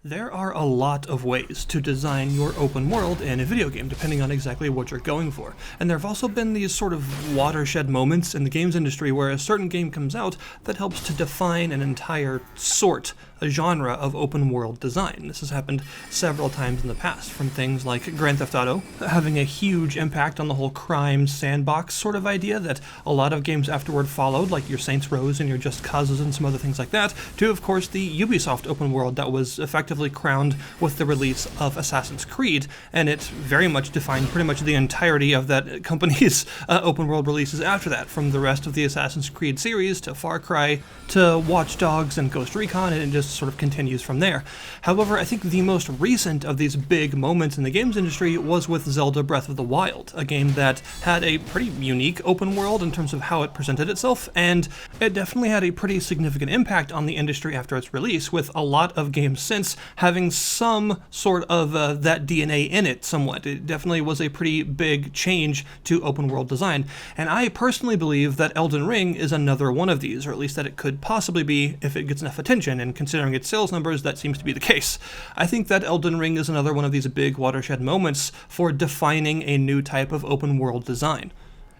There are a lot of ways to design your open world in a video game, depending on exactly what you're going for. And there have also been these sort of watershed moments in the games industry where a certain game comes out that helps to define an entire a genre of open world design. This has happened several times in the past, from things like Grand Theft Auto having a huge impact on the whole crime sandbox sort of idea that a lot of games afterward followed, like your Saints Row and your Just Causes and some other things like that, to of course the Ubisoft open world that was effectively crowned with the release of Assassin's Creed, and it very much defined pretty much the entirety of that company's open world releases after that, from the rest of the Assassin's Creed series to Far Cry to Watch Dogs and Ghost Recon, and it just sort of continues from there. However, I think the most recent of these big moments in the games industry was with Zelda Breath of the Wild, a game that had a pretty unique open world in terms of how it presented itself, and it definitely had a pretty significant impact on the industry after its release, with a lot of games since having some sort of that DNA in it somewhat. It definitely was a pretty big change to open world design, and I personally believe that Elden Ring is another one of these, or at least that it could possibly be if it gets enough attention, and considering its sales numbers, that seems to be the case. I think that Elden Ring is another one of these big watershed moments for defining a new type of open world design.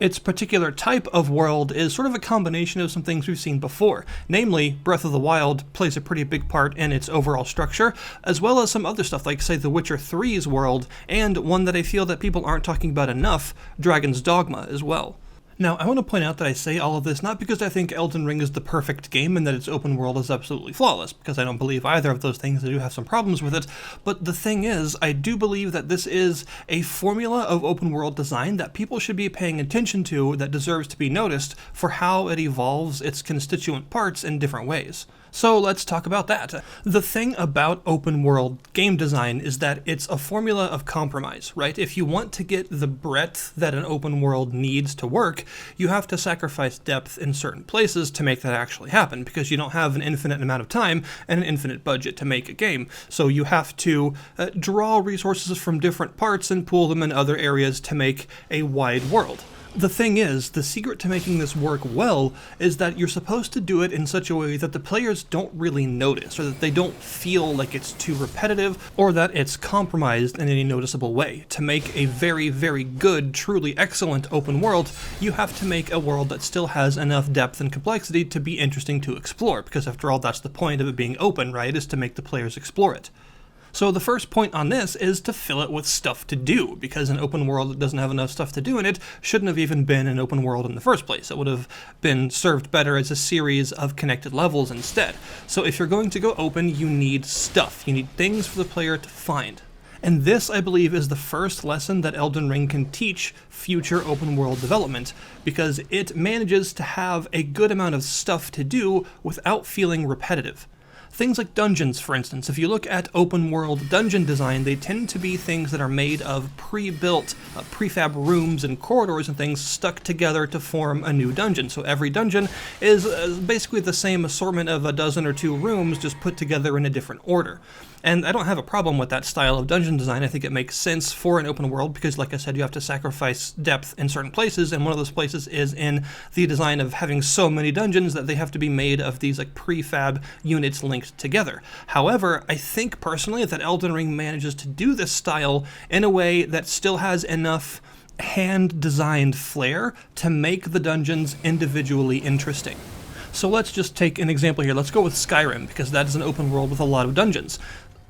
Its particular type of world is sort of a combination of some things we've seen before. Namely, Breath of the Wild plays a pretty big part in its overall structure, as well as some other stuff like, say, The Witcher 3's world, and one that I feel that people aren't talking about enough, Dragon's Dogma as well. Now, I want to point out that I say all of this not because I think Elden Ring is the perfect game and that its open world is absolutely flawless, because I don't believe either of those things. I do have some problems with it, but the thing is, I do believe that this is a formula of open world design that people should be paying attention to, that deserves to be noticed for how it evolves its constituent parts in different ways. So let's talk about that. The thing about open world game design is that it's a formula of compromise, right? If you want to get the breadth that an open world needs to work, you have to sacrifice depth in certain places to make that actually happen, because you don't have an infinite amount of time and an infinite budget to make a game. So you have to draw resources from different parts and pool them in other areas to make a wide world. The thing is, the secret to making this work well is that you're supposed to do it in such a way that the players don't really notice, or that they don't feel like it's too repetitive, or that it's compromised in any noticeable way. To make a very, very good, truly excellent open world, you have to make a world that still has enough depth and complexity to be interesting to explore, because after all, that's the point of it being open, right, is to make the players explore it. So the first point on this is to fill it with stuff to do, because an open world that doesn't have enough stuff to do in it shouldn't have even been an open world in the first place. It would have been served better as a series of connected levels instead. So if you're going to go open, you need stuff. You need things for the player to find. And this, I believe, is the first lesson that Elden Ring can teach future open world development, because it manages to have a good amount of stuff to do without feeling repetitive. Things like dungeons, for instance. If you look at open world dungeon design, they tend to be things that are made of pre-built prefab rooms and corridors and things stuck together to form a new dungeon. So every dungeon is basically the same assortment of a dozen or two rooms, just put together in a different order. And I don't have a problem with that style of dungeon design. I think it makes sense for an open world because, like I said, you have to sacrifice depth in certain places, and one of those places is in the design of having so many dungeons that they have to be made of these like prefab units linked together. However, I think personally that Elden Ring manages to do this style in a way that still has enough hand-designed flair to make the dungeons individually interesting. So let's just take an example here. Let's go with Skyrim, because that is an open world with a lot of dungeons.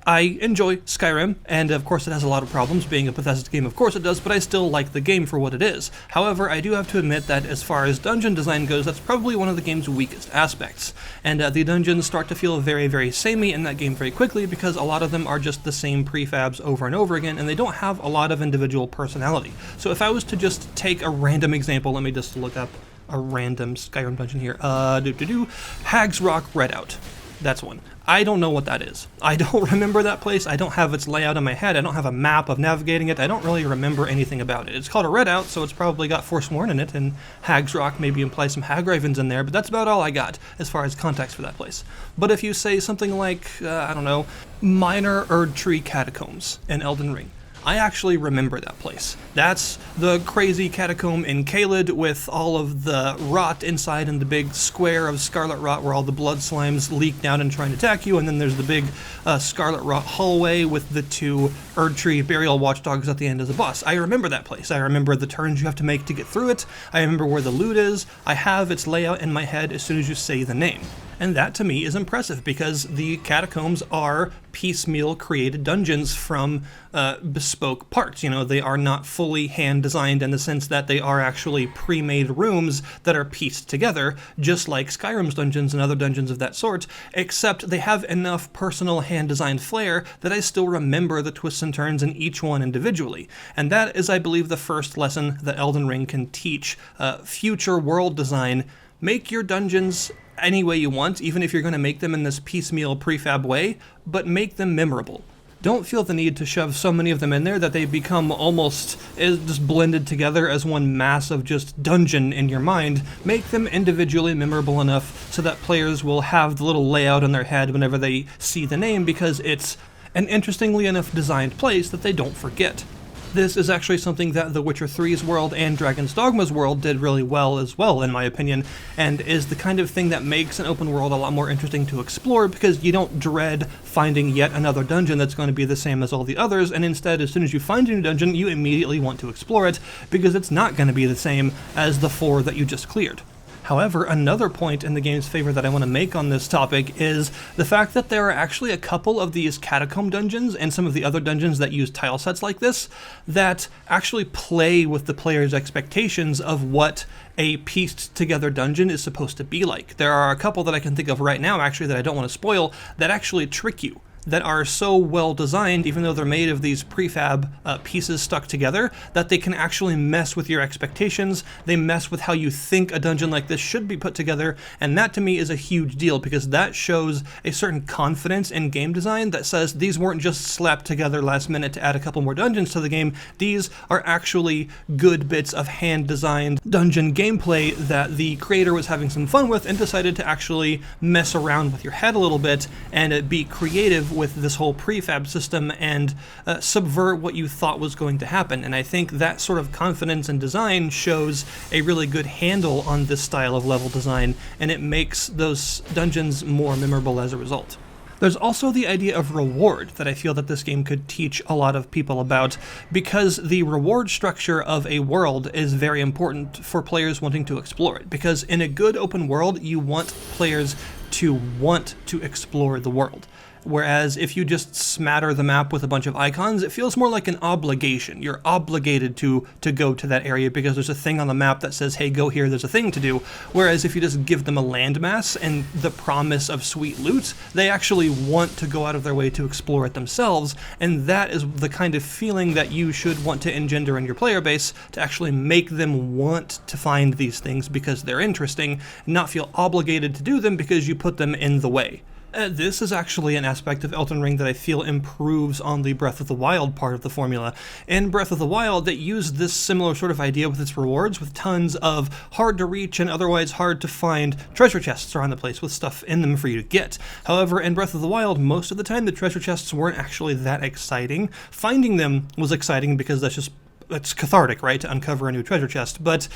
I enjoy Skyrim, and of course it has a lot of problems, being a Bethesda game, of course it does, but I still like the game for what it is. However, I do have to admit that as far as dungeon design goes, that's probably one of the game's weakest aspects. And the dungeons start to feel very, very samey in that game very quickly, because a lot of them are just the same prefabs over and over again, and they don't have a lot of individual personality. So if I was to just take a random example, let me just look up a random Skyrim dungeon here. Hag's Rock Redout. That's one. I don't know what that is. I don't remember that place. I don't have its layout in my head. I don't have a map of navigating it. I don't really remember anything about it. It's called a Redout, so it's probably got Forsworn in it, and Hag's Rock maybe implies some Hagravens in there, but that's about all I got as far as context for that place. But if you say something like, Minor Erdtree Catacombs in Elden Ring, I actually remember that place. That's the crazy catacomb in Caelid with all of the rot inside and the big square of scarlet rot where all the blood slimes leak down and try and attack you, and then there's the big scarlet rot hallway with the 2 Erdtree burial watchdogs at the end as a boss. I remember that place. I remember the turns you have to make to get through it. I remember where the loot is. I have its layout in my head as soon as you say the name. And that to me is impressive because the catacombs are piecemeal created dungeons from bespoke parts. You know, they are not fully hand designed in the sense that they are actually pre-made rooms that are pieced together, just like Skyrim's dungeons and other dungeons of that sort, except they have enough personal hand designed flair that I still remember the twists and turns in each one individually. And that is, I believe, the first lesson that Elden Ring can teach future world design. Make your dungeons any way you want, even if you're going to make them in this piecemeal prefab way, but make them memorable. Don't feel the need to shove so many of them in there that they become almost just blended together as one massive just dungeon in your mind. Make them individually memorable enough so that players will have the little layout in their head whenever they see the name, because it's an interestingly enough designed place that they don't forget. This is actually something that The Witcher 3's world and Dragon's Dogma's world did really well as well, in my opinion, and is the kind of thing that makes an open world a lot more interesting to explore, because you don't dread finding yet another dungeon that's going to be the same as all the others, and instead, as soon as you find a new dungeon, you immediately want to explore it, because it's not going to be the same as the 4 that you just cleared. However, another point in the game's favor that I want to make on this topic is the fact that there are actually a couple of these Catacomb Dungeons and some of the other dungeons that use tile sets like this that actually play with the player's expectations of what a pieced together dungeon is supposed to be like. There are a couple that I can think of right now, actually, that I don't want to spoil, that actually trick you, that are so well designed, even though they're made of these prefab pieces stuck together, that they can actually mess with your expectations. They mess with how you think a dungeon like this should be put together, and that to me is a huge deal, because that shows a certain confidence in game design that says these weren't just slapped together last minute to add a couple more dungeons to the game. These are actually good bits of hand-designed dungeon gameplay that the creator was having some fun with and decided to actually mess around with your head a little bit and be creative with this whole prefab system and subvert what you thought was going to happen. And I think that sort of confidence in design shows a really good handle on this style of level design, and it makes those dungeons more memorable as a result. There's also the idea of reward that I feel that this game could teach a lot of people about, because the reward structure of a world is very important for players wanting to explore it. Because in a good open world, you want players to want to explore the world. Whereas if you just smatter the map with a bunch of icons, it feels more like an obligation. You're obligated to go to that area because there's a thing on the map that says, hey, go here, there's a thing to do. Whereas if you just give them a landmass and the promise of sweet loot, they actually want to go out of their way to explore it themselves, and that is the kind of feeling that you should want to engender in your player base, to actually make them want to find these things because they're interesting, not feel obligated to do them because you put them in the way. This is actually an aspect of Elden Ring that I feel improves on the Breath of the Wild part of the formula. In Breath of the Wild, it used this similar sort of idea with its rewards, with tons of hard-to-reach and otherwise hard-to-find treasure chests around the place with stuff in them for you to get. However, in Breath of the Wild, most of the time the treasure chests weren't actually that exciting. Finding them was exciting because it's cathartic, right, to uncover a new treasure chest, but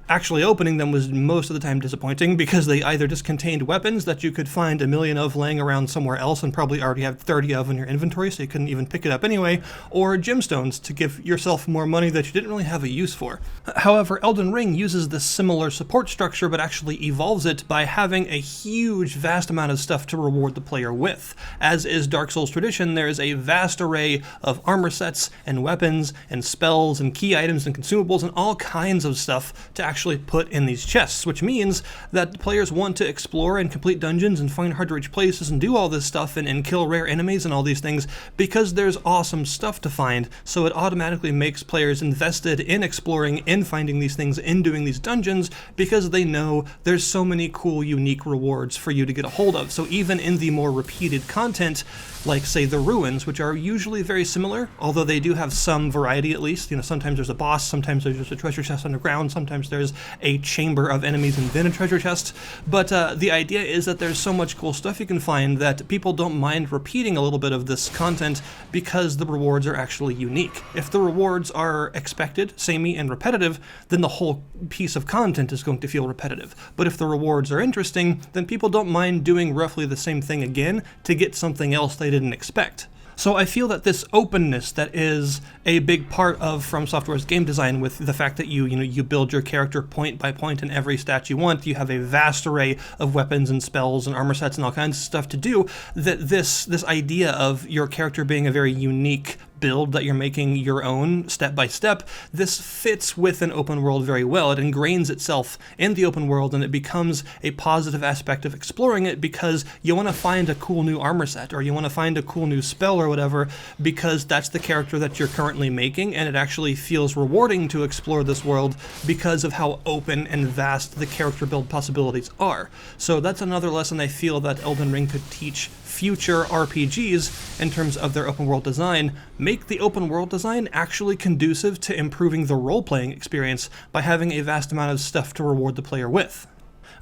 actually opening them was most of the time disappointing because they either just contained weapons that you could find a million of laying around somewhere else and probably already have 30 of in your inventory, so you couldn't even pick it up anyway, or gemstones to give yourself more money that you didn't really have a use for. However, Elden Ring uses this similar support structure but actually evolves it by having a huge, vast amount of stuff to reward the player with. As is Dark Souls tradition, there is a vast array of armor sets and weapons and spells and key items and consumables and all kinds of stuff to actually put in these chests, which means that players want to explore and complete dungeons and find hard-to-reach places and do all this stuff and kill rare enemies and all these things because there's awesome stuff to find, so it automatically makes players invested in exploring, in finding these things, in doing these dungeons, because they know there's so many cool, unique rewards for you to get a hold of. So even in the more repeated content, like, say, the ruins, which are usually very similar, although they do have some variety at least. You know, sometimes there's a boss, sometimes there's just a treasure chest underground, sometimes there's there's a chamber of enemies and then a treasure chest. But the idea is that there's so much cool stuff you can find that people don't mind repeating a little bit of this content because the rewards are actually unique. If the rewards are expected, samey, and repetitive, then the whole piece of content is going to feel repetitive. But if the rewards are interesting, then people don't mind doing roughly the same thing again to get something else they didn't expect. So I feel that this openness that is a big part of From Software's game design, with the fact that you build your character point by point in every stat you want, you have a vast array of weapons and spells and armor sets and all kinds of stuff to do, that this idea of your character being a very unique build that you're making your own step by step, this fits with an open world very well. It ingrains itself in the open world and it becomes a positive aspect of exploring it because you want to find a cool new armor set or you want to find a cool new spell or whatever because that's the character that you're currently making, and it actually feels rewarding to explore this world because of how open and vast the character build possibilities are. So that's another lesson I feel that Elden Ring could teach future RPGs in terms of their open world design. Make the open world design actually conducive to improving the role-playing experience by having a vast amount of stuff to reward the player with.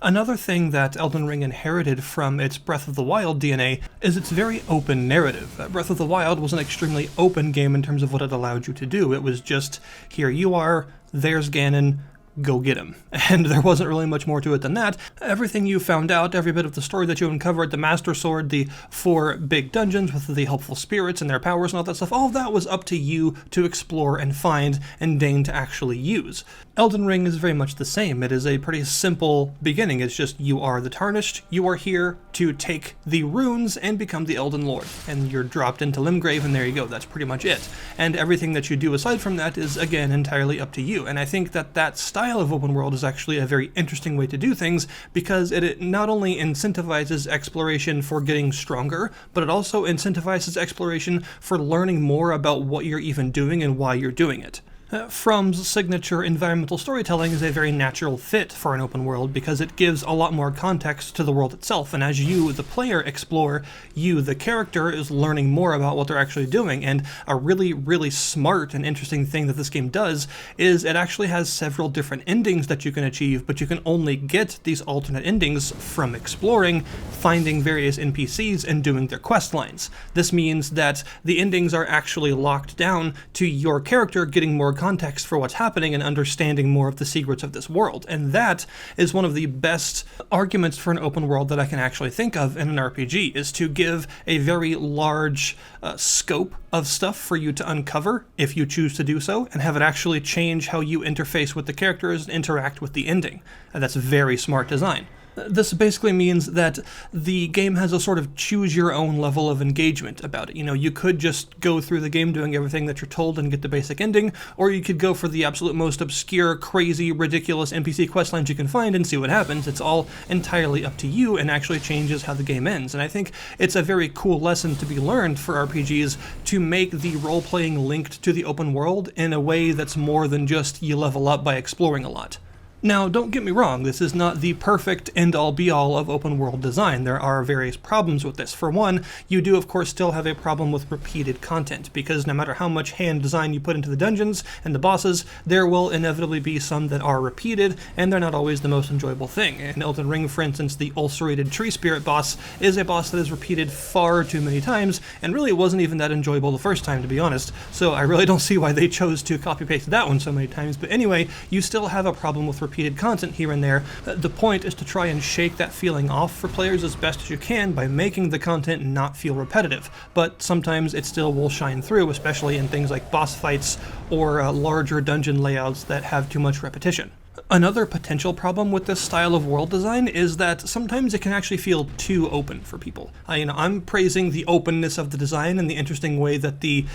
Another thing that Elden Ring inherited from its Breath of the Wild DNA is its very open narrative. Breath of the Wild was an extremely open game in terms of what it allowed you to do. It was just, here you are, there's Ganon, go get him. And there wasn't really much more to it than that. Everything you found out, every bit of the story that you uncovered, the Master Sword, the 4 big dungeons with the helpful spirits and their powers and all that stuff, all of that was up to you to explore and find and deign to actually use. Elden Ring is very much the same. It is a pretty simple beginning. It's just, you are the Tarnished, you are here to take the runes and become the Elden Lord. And you're dropped into Limgrave and there you go, that's pretty much it. And everything that you do aside from that is, again, entirely up to you. And I think that that style of open world is actually a very interesting way to do things because it not only incentivizes exploration for getting stronger, but it also incentivizes exploration for learning more about what you're even doing and why you're doing it. From's signature environmental storytelling is a very natural fit for an open world because it gives a lot more context to the world itself, and as you, the player, explore, you, the character, is learning more about what they're actually doing. And a really, really smart and interesting thing that this game does is it actually has several different endings that you can achieve, but you can only get these alternate endings from exploring, finding various NPCs, and doing their quest lines. This means that the endings are actually locked down to your character getting more context for what's happening and understanding more of the secrets of this world. And that is one of the best arguments for an open world that I can actually think of in an RPG, is to give a very large scope of stuff for you to uncover if you choose to do so, and have it actually change how you interface with the characters and interact with the ending. And that's very smart design. This basically means that the game has a sort of choose-your-own level of engagement about it. You could just go through the game doing everything that you're told and get the basic ending, or you could go for the absolute most obscure, crazy, ridiculous NPC questlines you can find and see what happens. It's all entirely up to you and actually changes how the game ends. And I think it's a very cool lesson to be learned for RPGs to make the role-playing linked to the open world in a way that's more than just you level up by exploring a lot. Now, don't get me wrong, this is not the perfect end-all be-all of open-world design. There are various problems with this. For one, you do of course still have a problem with repeated content, because no matter how much hand design you put into the dungeons and the bosses, there will inevitably be some that are repeated, and they're not always the most enjoyable thing. In Elden Ring, for instance, the ulcerated tree spirit boss is a boss that is repeated far too many times, and really it wasn't even that enjoyable the first time, to be honest, so I really don't see why they chose to copy-paste that one so many times. But anyway, you still have a problem with repeated content here and there. The point is to try and shake that feeling off for players as best as you can by making the content not feel repetitive, but sometimes it still will shine through, especially in things like boss fights or larger dungeon layouts that have too much repetition. Another potential problem with this style of world design is that sometimes it can actually feel too open for people. I'm praising the openness of the design and the interesting way that the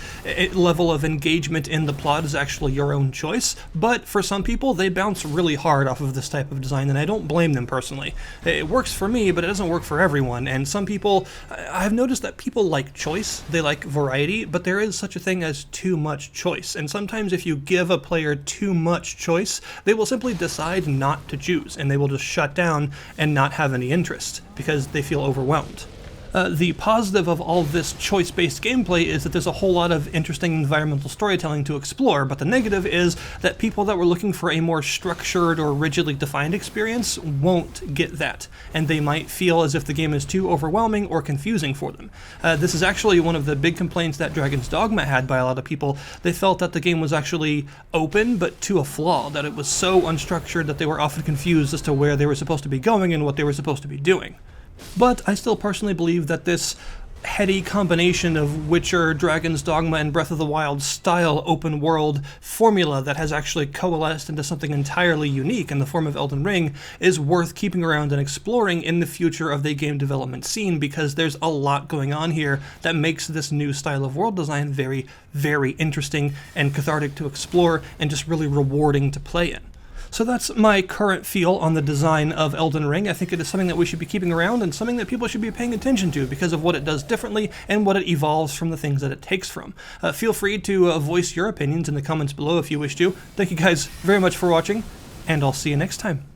level of engagement in the plot is actually your own choice, but for some people they bounce really hard off of this type of design, and I don't blame them personally. It works for me, but it doesn't work for everyone, and some people, I've noticed that people like choice, they like variety, but there is such a thing as too much choice, and sometimes if you give a player too much choice, they will simply decide not to choose, and they will just shut down and not have any interest because they feel overwhelmed. The positive of all this choice-based gameplay is that there's a whole lot of interesting environmental storytelling to explore, but the negative is that people that were looking for a more structured or rigidly defined experience won't get that, and they might feel as if the game is too overwhelming or confusing for them. This is actually one of the big complaints that Dragon's Dogma had by a lot of people. They felt that the game was actually open, but to a flaw, that it was so unstructured that they were often confused as to where they were supposed to be going and what they were supposed to be doing. But I still personally believe that this heady combination of Witcher, Dragon's Dogma, and Breath of the Wild style open world formula that has actually coalesced into something entirely unique in the form of Elden Ring is worth keeping around and exploring in the future of the game development scene, because there's a lot going on here that makes this new style of world design very, very interesting and cathartic to explore and just really rewarding to play in. So that's my current feel on the design of Elden Ring. I think it is something that we should be keeping around and something that people should be paying attention to because of what it does differently and what it evolves from the things that it takes from. Feel free to voice your opinions in the comments below if you wish to. Thank you guys very much for watching, and I'll see you next time.